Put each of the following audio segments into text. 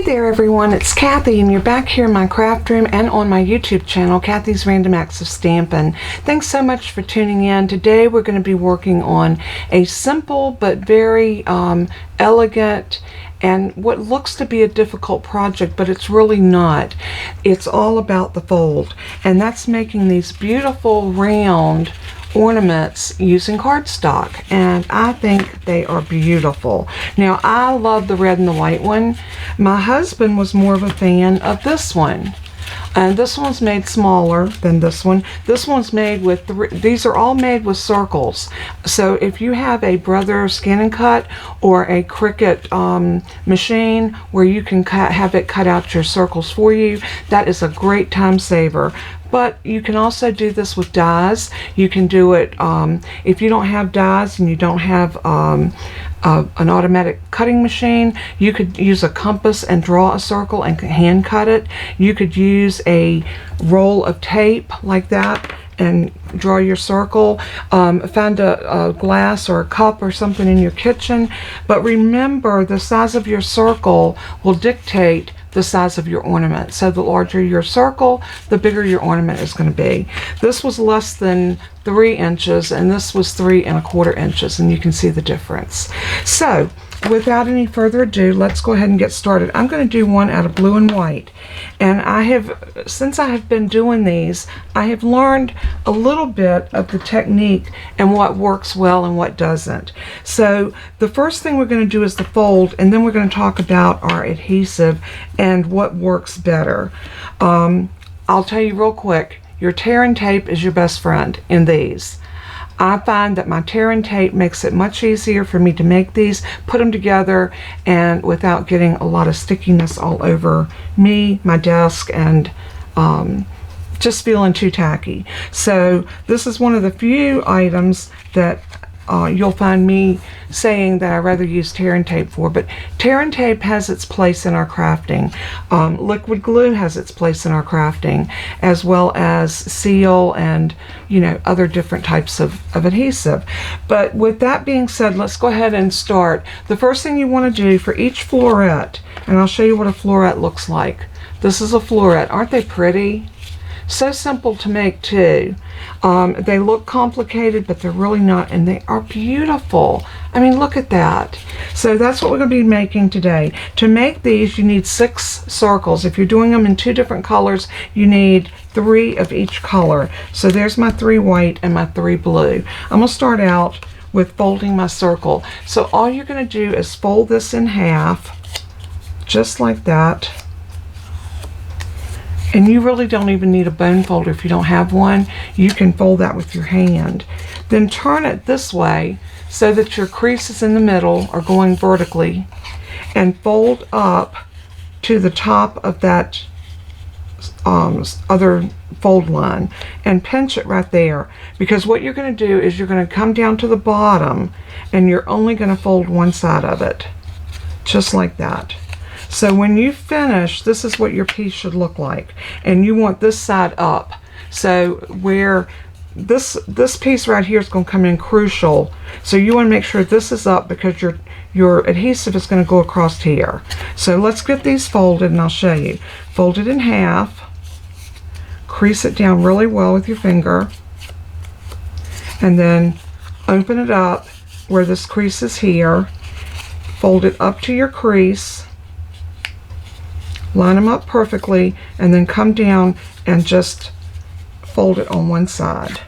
there everyone, it's Kathy and you're back here in my craft room and on my YouTube channel, Kathy's Random Acts of Stampin'. Thanks so much for tuning in. Today we're going to be working on a simple but very elegant and what looks to be a difficult project, but it's really not. It's all about the fold, and that's making these beautiful round ornaments using cardstock, and I think they are beautiful. Now I love the red and the white one. My husband was more of a fan of this one, and this one's made smaller than this one. This one's made with these are all made with circles, so if you have a Brother Scan and Cut or a Cricut machine where you can have it cut out your circles for you, that is a great time saver. But you can also do this with dies. You can do it if you don't have dies and you don't have an automatic cutting machine. You could use a compass and draw a circle and hand cut it. You could use a roll of tape like that and draw your circle. Find a glass or a cup or something in your kitchen. But remember, the size of your circle will dictate the size of your ornament. So the larger your circle, the bigger your ornament is going to be. This was less than 3 inches and this was 3 1/4 inches, and you can see the difference. So without any further ado, let's go ahead and get started. I'm going to do one out of blue and white, and since I have been doing these, I have learned a little bit of the technique and what works well and what doesn't. So the first thing we're going to do is the fold, and then we're going to talk about our adhesive and what works better. I'll tell you real quick, your tear and tape is your best friend in these. I find that my tear and tape makes it much easier for me to make these, put them together, and without getting a lot of stickiness all over me, my desk, and just feeling too tacky. So this is one of the few items that you'll find me saying that I rather use tear and tape for, but tear and tape has its place in our crafting. Liquid glue has its place in our crafting, as well as seal and other different types of adhesive. But with that being said, let's go ahead and start. The first thing you want to do for each floret, and I'll show you what a floret looks like. This is a floret. Aren't they pretty? So simple to make too. They look complicated, but they're really not, and they are beautiful. I mean, look at that. So that's what we're going to be making today. To make these, you need 6 circles. If you're doing them in 2 different colors, you need 3 of each color. So there's my 3 white and my 3 blue. I'm going to start out with folding my circle. So all you're going to do is fold this in half, just like that. And you really don't even need a bone folder if you don't have one. You can fold that with your hand. Then turn it this way so that your creases in the middle are going vertically, and fold up to the top of that other fold line and pinch it right there, because what you're going to do is you're going to come down to the bottom and you're only going to fold one side of it, just like that. So when you finish, this is what your piece should look like, and you want this side up. So where this piece right here is going to come in crucial, so you want to make sure this is up, because your adhesive is going to go across here. So let's get these folded and I'll show you. Fold it in half, crease it down really well with your finger, and then open it up where this crease is here. Fold it up to your crease. Line them up perfectly, and then come down and just fold it on one side.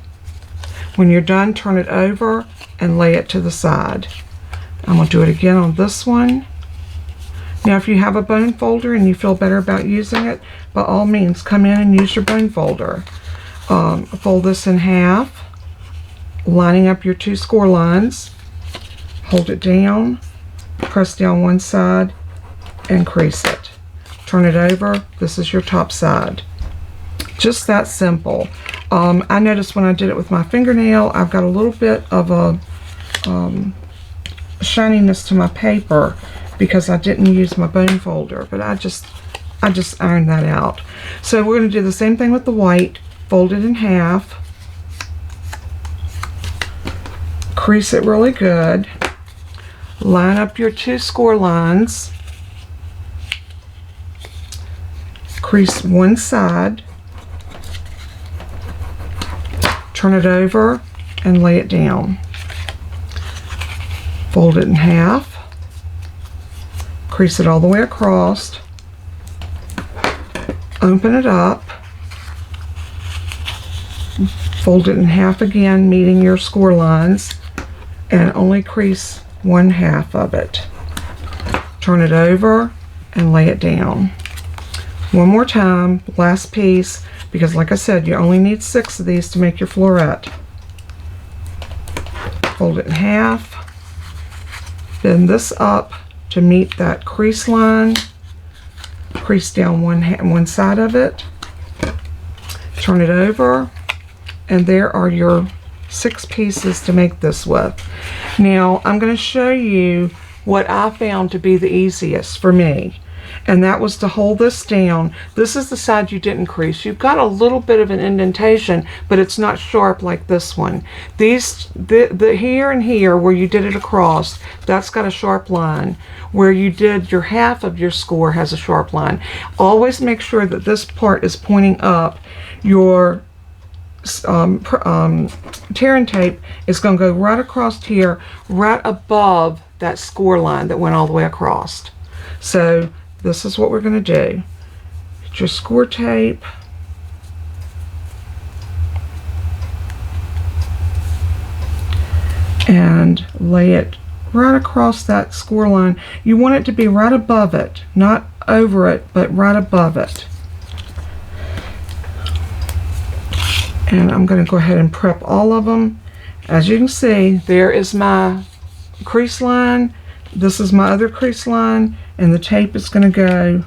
When you're done, turn it over and lay it to the side. I'm going to do it again on this one. Now if you have a bone folder and you feel better about using it, by all means come in and use your bone folder. Fold this in half, lining up your 2 score lines. Hold it down, press down one side, and crease it. Turn it over. This is your top side. Just that simple. I noticed when I did it with my fingernail, I've got a little bit of a shininess to my paper because I didn't use my bone folder, but I just ironed that out. So we're going to do the same thing with the white. Fold it in half, crease it really good, line up your 2 score lines, crease one side, turn it over and lay it down. Fold it in half, crease it all the way across, open it up, fold it in half again, meeting your score lines, and only crease one half of it. Turn it over and lay it down. One more time, last piece, because like I said, you only need 6 of these to make your floret. Fold it in half, bend this up to meet that crease line, crease down one side of it, turn it over, and there are your 6 pieces to make this with. Now I'm going to show you what I found to be the easiest for me, and that was to hold this down. This is the side you didn't crease. You've got a little bit of an indentation, but it's not sharp like this one. The here and here where you did it across, that's got a sharp line. Where you did your half of your score has a sharp line. Always make sure that this part is pointing up. Your tear and tape is going to go right across here, right above that score line that went all the way across. So this is what we're going to do. Get your score tape, and lay it right across that score line. You want it to be right above it, not over it, but right above it. And I'm going to go ahead and prep all of them. As you can see, there is my crease line, this is my other crease line, and the tape is going to go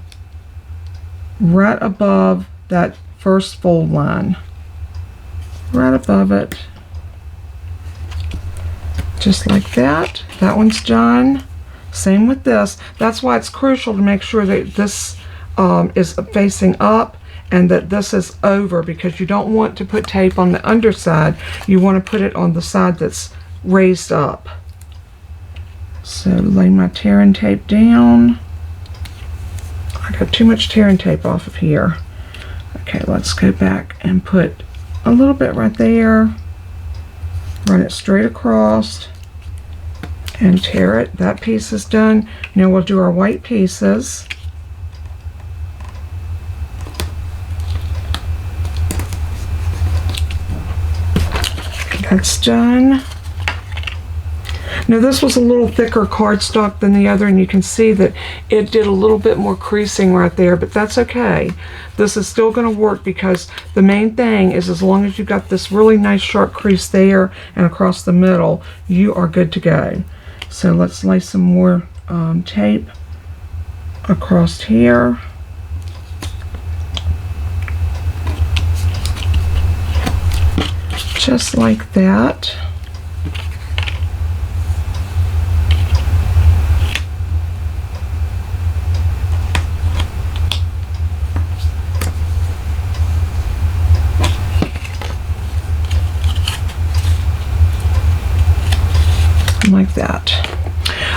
right above that first fold line, right above it, just like that. That one's done. Same with this. That's why it's crucial to make sure that this is facing up and that this is over, because you don't want to put tape on the underside. You want to put it on the side that's raised up. So lay my tear and tape down. I got too much tear and tape off of here. Okay, let's go back and put a little bit right there. Run it straight across and tear it. That piece is done. Now we'll do our white pieces. That's done. Now this was a little thicker cardstock than the other, and you can see that it did a little bit more creasing right there, but that's okay. This is still going to work, because the main thing is, as long as you've got this really nice sharp crease there and across the middle, you are good to go. So let's lay some more tape across here. Just like that. Like that.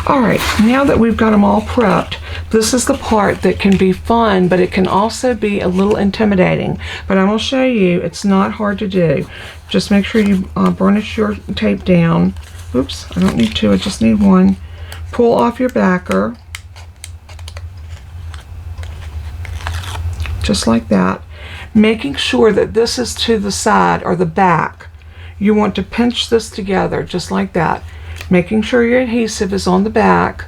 All right, now that we've got them all prepped, this is the part that can be fun, but it can also be a little intimidating. But I'm going to show you, it's not hard to do. Just make sure you burnish your tape down. Oops, I don't need 2, I just need 1. Pull off your backer. Just like that. Making sure that this is to the side or the back. You want to pinch this together, just like that. Making sure your adhesive is on the back,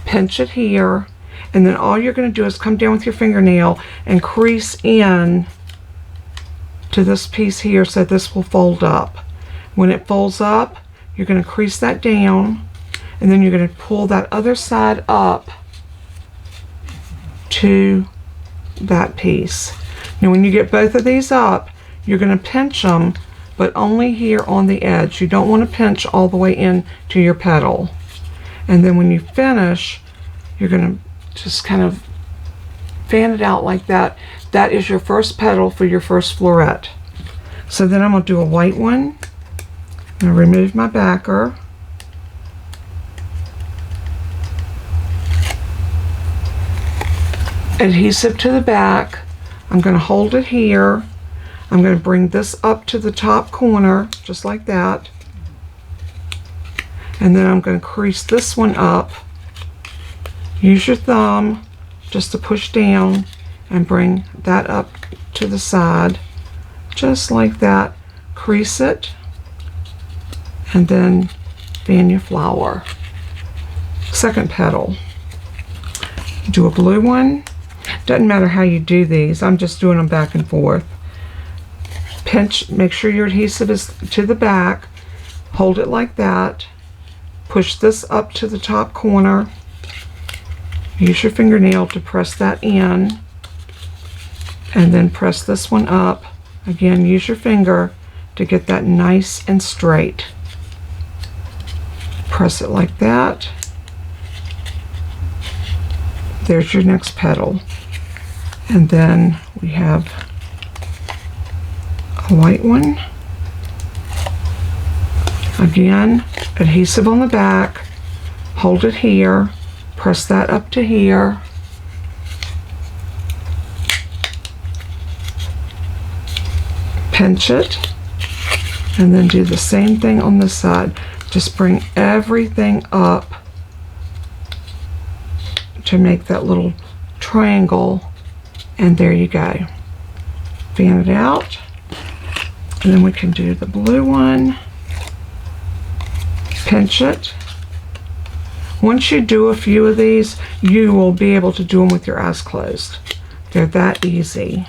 pinch it here, and then all you're going to do is come down with your fingernail and crease in to this piece here, so this will fold up. When it folds up, you're going to crease that down, and then you're going to pull that other side up to that piece. Now when you get both of these up, you're going to pinch them, but only here on the edge. You don't want to pinch all the way in to your petal. And then when you finish, you're going to just kind of fan it out like that. That is your first petal for your first floret. So then I'm going to do a white one. I'm going to remove my backer. Adhesive to the back, I'm going to hold it here. I'm going to bring this up to the top corner, just like that. And then I'm going to crease this one up. Use your thumb just to push down and bring that up to the side, just like that. Crease it, and then fan your flower. Second petal. Do a blue one. Doesn't matter how you do these. I'm just doing them back and forth. Pinch, make sure your adhesive is to the back. Hold it like that. Push this up to the top corner. Use your fingernail to press that in. And then press this one up. Again, use your finger to get that nice and straight. Press it like that. There's your next petal. And then we have a white one. Again, adhesive on the back. Hold it here. Press that up to here. Pinch it. And then do the same thing on this side. Just bring everything up to make that little triangle, and there you go. Fan it out, and then we can do the blue one. Pinch it. Once you do a few of these, you will be able to do them with your eyes closed. They're that easy.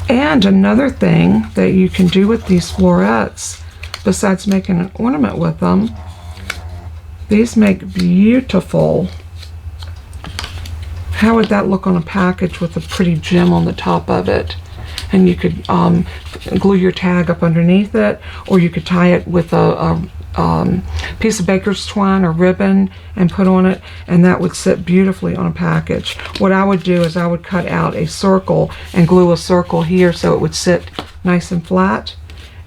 And another thing that you can do with these florets, besides making an ornament with them, these make beautiful. How would that look on a package with a pretty gem on the top of it? And you could glue your tag up underneath it, or you could tie it with a piece of baker's twine or ribbon and put on it, and that would sit beautifully on a package. What I would do is I would cut out a circle and glue a circle here so it would sit nice and flat,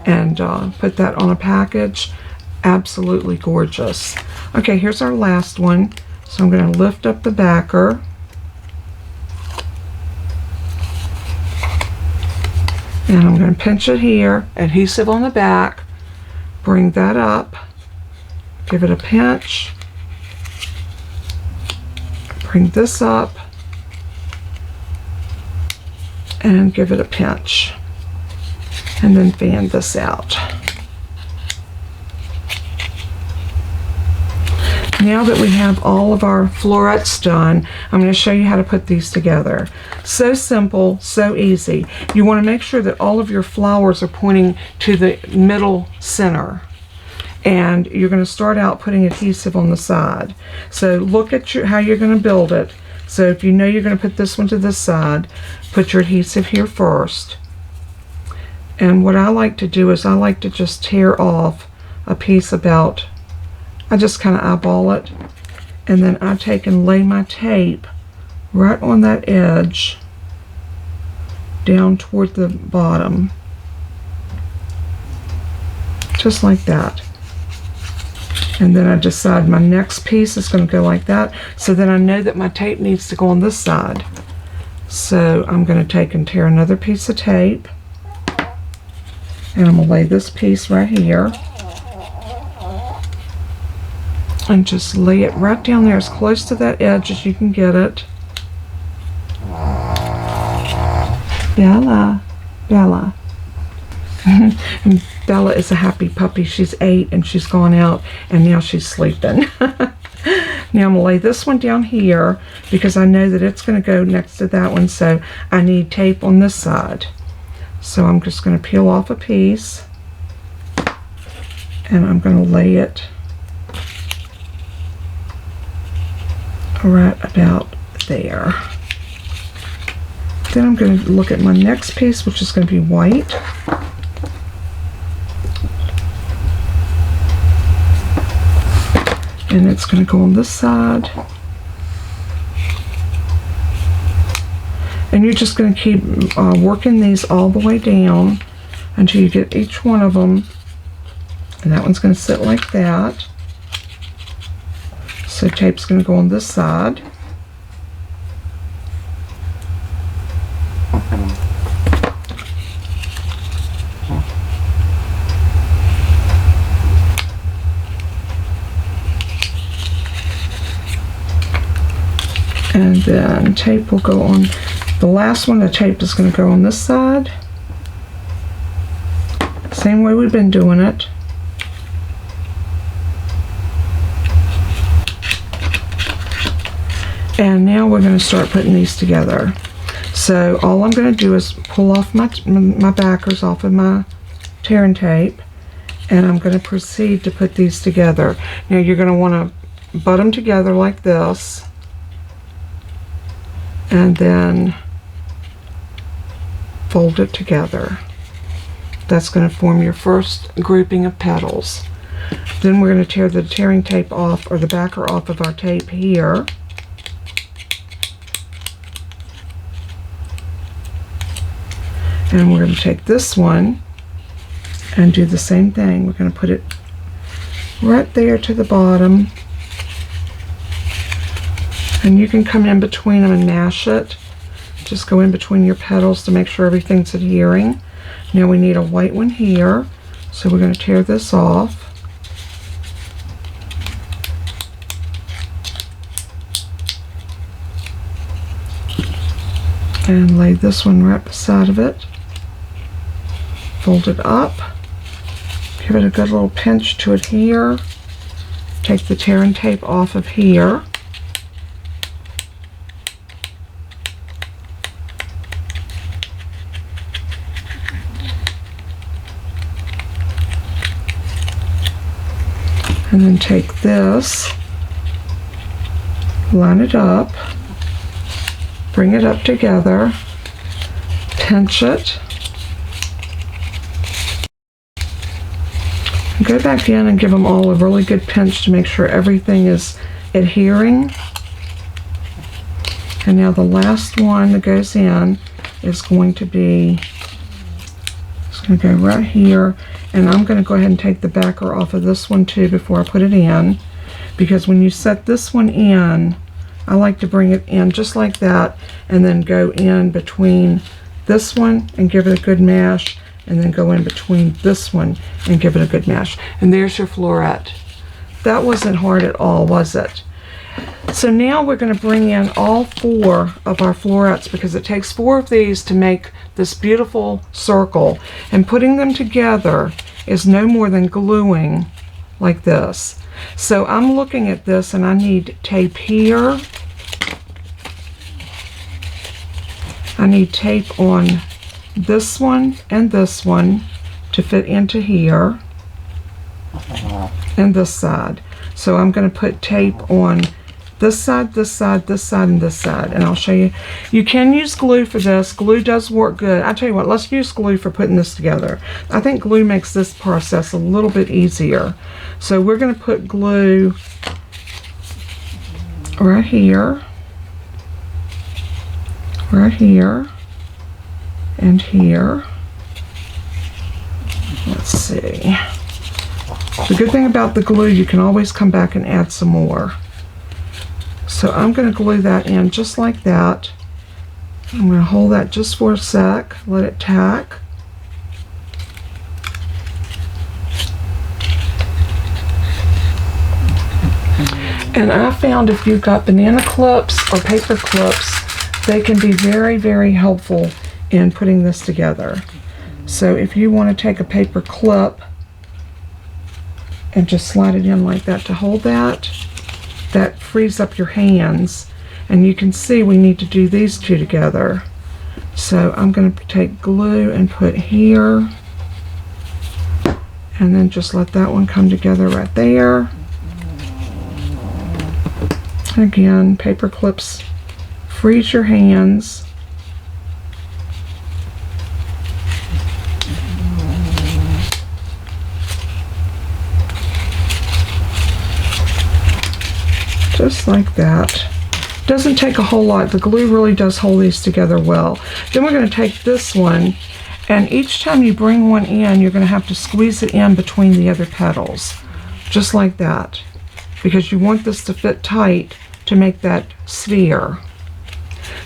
and put that on a package. Absolutely gorgeous. Okay, here's our last one. So I'm going to lift up the backer. And I'm going to pinch it here, adhesive on the back, bring that up, give it a pinch, bring this up, and give it a pinch, and then fan this out. Now that we have all of our florets done, I'm going to show you how to put these together. So simple, so easy. You want to make sure that all of your flowers are pointing to the middle center. And you're going to start out putting adhesive on the side. So look at how you're going to build it. So if you know you're going to put this one to this side, put your adhesive here first. And what I like to do is I like to just tear off a piece about, I just kind of eyeball it, and then I take and lay my tape right on that edge down toward the bottom, just like that. And then I decide my next piece is going to go like that, so then I know that my tape needs to go on this side. So I'm going to take and tear another piece of tape, and I'm going to lay this piece right here and just lay it right down there as close to that edge as you can get it. Bella, Bella. And Bella is a happy puppy. She's 8 and she's gone out and now she's sleeping. Now I'm going to lay this one down here because I know that it's going to go next to that one, so I need tape on this side. So I'm just going to peel off a piece and I'm going to lay it right about there. Then I'm going to look at my next piece, which is going to be white. And it's going to go on this side. And you're just going to keep working these all the way down until you get each one of them. And that one's going to sit like that. So tape's going to go on this side. And then tape will go on the last one. The tape is going to go on this side. Same way we've been doing it. And now we're going to start putting these together. So all I'm going to do is pull off my backers off of my tearing tape, and I'm going to proceed to put these together. Now you're going to want to butt them together like this, and then fold it together. That's going to form your first grouping of petals. Then we're going to tear the tearing tape off, or the backer off of our tape here. And we're going to take this one and do the same thing. We're going to put it right there to the bottom. And you can come in between them and mash it. Just go in between your petals to make sure everything's adhering. Now we need a white one here. So we're going to tear this off. And lay this one right beside of it. Fold it up, give it a good little pinch to adhere, take the tearing tape off of here, and then take this, line it up, bring it up together, pinch it, go back in and give them all a really good pinch to make sure everything is adhering. And now the last one that goes in is going to be, it's going to go right here, and I'm going to go ahead and take the backer off of this one too before I put it in, because when you set this one in, I like to bring it in just like that and then go in between this one and give it a good mash, and then go in between this one and give it a good mash. And there's your floret. That wasn't hard at all, was it? So now we're going to bring in all 4 of our florets, because it takes 4 of these to make this beautiful circle. And putting them together is no more than gluing like this. So I'm looking at this and I need tape here. I need tape on this one and this one to fit into here, and this side. So I'm going to put tape on this side, this side, this side, and this side, and I'll show you. You can use glue for this. Glue does work good. I tell you what, let's use glue for putting this together. I think glue makes this process a little bit easier. So we're going to put glue right here, and here. Let's see. The good thing about the glue, you can always come back and add some more. So I'm going to glue that in just like that. I'm going to hold that just for a sec, let it tack. And I found if you've got banana clips or paper clips, they can be very, very helpful in putting this together. So if you want to take a paper clip and just slide it in like that to hold that, that frees up your hands. And you can see we need to do these 2 together. So I'm going to take glue and put here, and then just let that one come together right there. Again, paper clips frees your hands. Just like that. Doesn't take a whole lot. The glue really does hold these together well. Then we're going to take this one, and each time you bring one in, you're going to have to squeeze it in between the other petals. Just like that. because you want this to fit tight to make that sphere.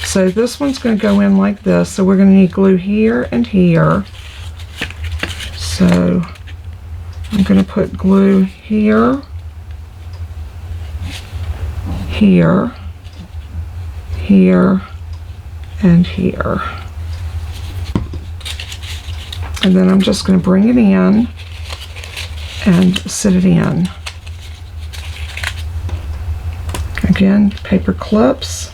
So this one's going to go in like this. So we're going to need glue here and here. So I'm going to put glue here, here, here, and here. And then I'm just going to bring it in and sit it in. Again, paper clips.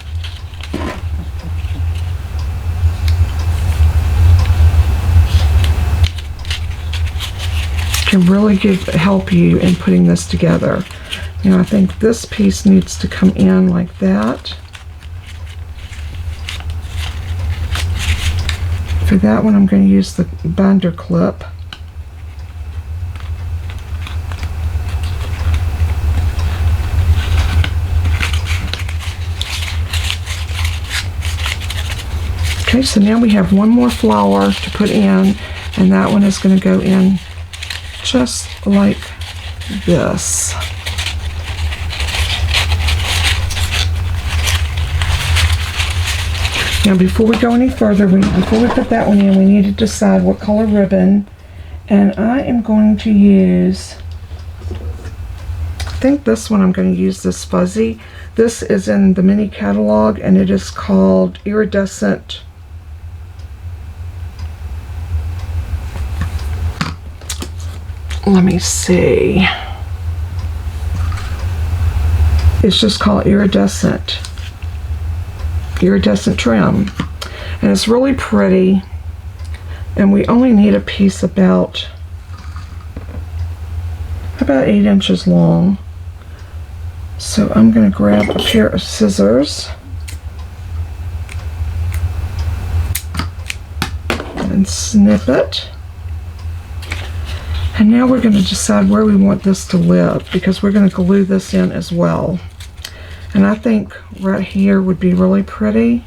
Can really help you in putting this together. Now I think this piece needs to come in like that. For that one, I'm going to use the binder clip. Okay, so now we have one more flower to put in, and that one is going to go in just like this. Now before we go any further, before we put that one in, we need to decide what color ribbon. And I am going to use, I think this one I'm going to use this fuzzy. This is in the mini catalog and it is called Iridescent. Let me see. It's just called Iridescent trim, and it's really pretty, and we only need a piece about 8 inches long. So I'm going to grab a pair of scissors and snip it. And now we're going to decide where we want this to live, because we're going to glue this in as well. And I think right here would be really pretty.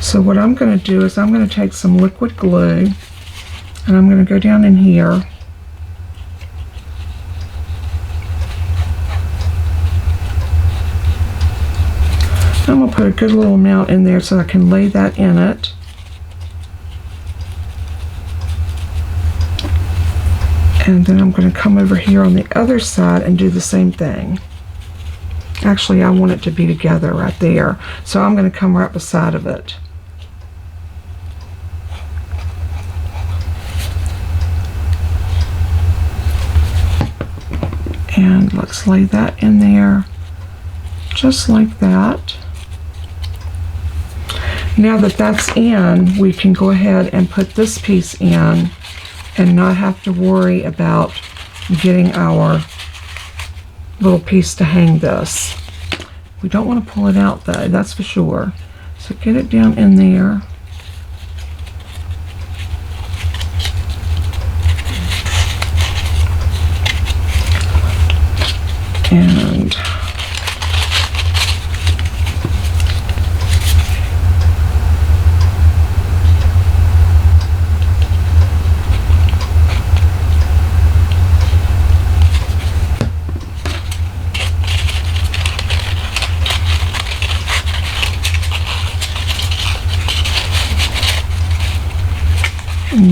So what I'm going to do is I'm going to take some liquid glue and I'm going to go down in here. I'm going to put a good little amount in there so I can lay that in it. And then I'm going to come over here on the other side and do the same thing. Actually, I want it to be together right there. So I'm going to come right beside of it. And let's lay that in there just like that. Now that that's in, we can go ahead and put this piece in and not have to worry about getting our little piece to hang this. We don't want to pull it out though, that's for sure. So get it down in there. And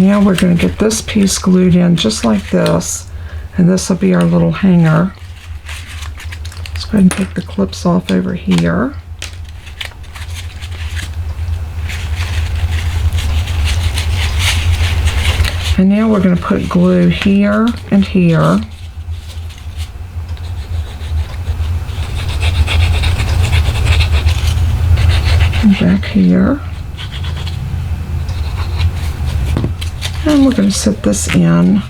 now we're going to get this piece glued in just like this, and this will be our little hanger. Let's go ahead and take the clips off over here. And now we're going to put glue here and here. And back here. And we're going to set this in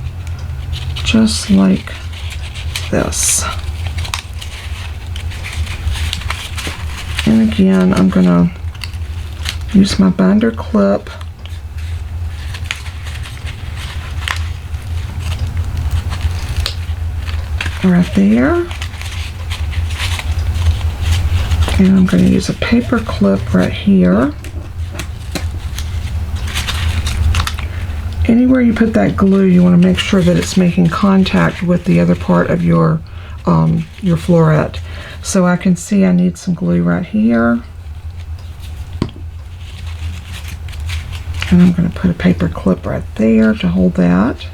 just like this. And again, I'm going to use my binder clip right there. And I'm going to use a paper clip right here. Any anywhere you put that glue, you want to make sure that it's making contact with the other part of your floret. So I can see I need some glue right here. And I'm going to put a paper clip right there to hold that.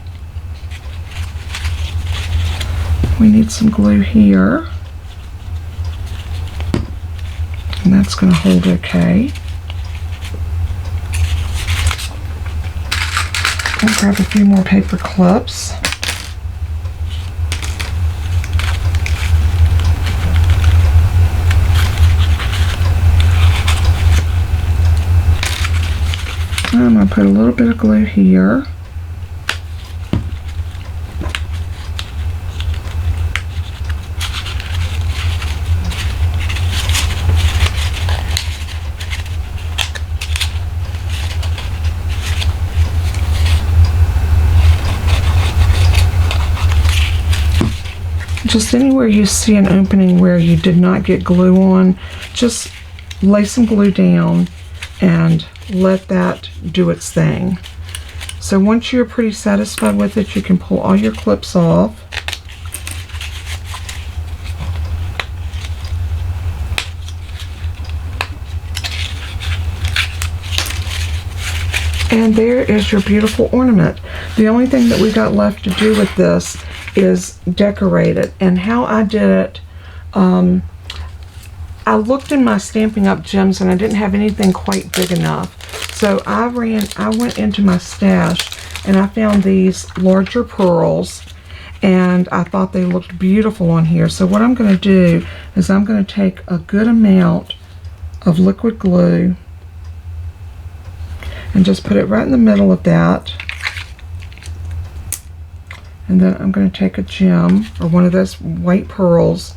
We need some glue here. And that's going to hold okay. I'll grab a few more paper clips. I'm going to put a little bit of glue here. Just anywhere you see an opening where you did not get glue on, just lay some glue down and let that do its thing. So once you're pretty satisfied with it, you can pull all your clips off. And there is your beautiful ornament. The only thing that we got left to do with this is decorate it. And how I did it, I looked in my Stampin' Up! Gems and I didn't have anything quite big enough. So I went into my stash and I found these larger pearls, and I thought they looked beautiful on here. So what I'm going to do is I'm going to take a good amount of liquid glue and just put it right in the middle of that. And then I'm going to take a gem or one of those white pearls,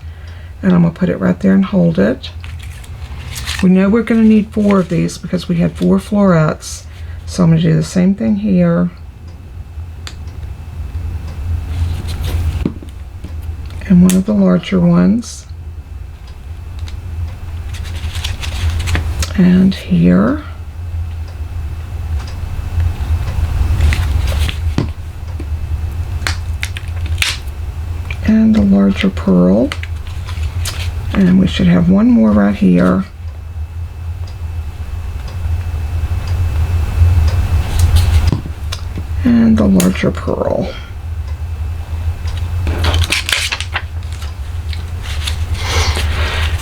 and I'm going to put it right there and hold it. We know we're going to need 4 of these because we had 4 florets. So I'm going to do the same thing here. And one of the larger ones. And here. And the larger pearl. And we should have one more right here. And the larger pearl.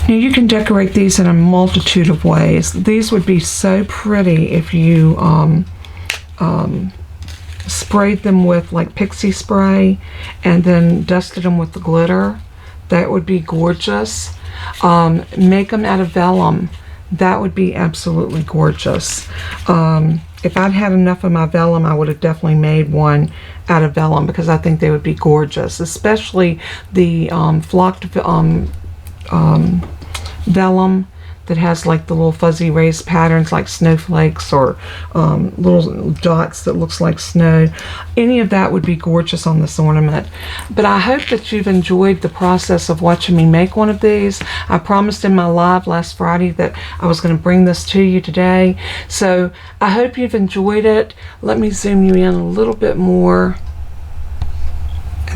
Now you can decorate these in a multitude of ways. These would be so pretty if you sprayed them with like pixie spray and then dusted them with the glitter. That would be gorgeous. Make them out of vellum. That would be absolutely gorgeous. If I'd had enough of my vellum, I would have definitely made one out of vellum because I think they would be gorgeous, especially the flocked vellum that has like the little fuzzy raised patterns like snowflakes or little dots that looks like snow. Any of that would be gorgeous on this ornament. But I hope that you've enjoyed the process of watching me make one of these. I promised in my live last Friday that I was going to bring this to you today. So I hope you've enjoyed it. Let me zoom you in a little bit more.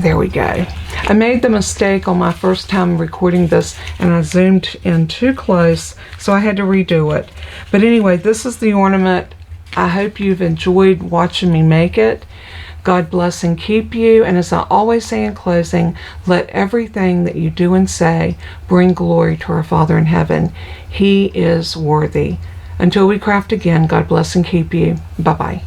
There we go. I made the mistake on my first time recording this and I zoomed in too close, so I had to redo it. But anyway, this is the ornament. I hope you've enjoyed watching me make it. God bless and keep you. And as I always say in closing, let everything that you do and say bring glory to our Father in heaven. He is worthy. Until we craft again, God bless and keep you. Bye-bye.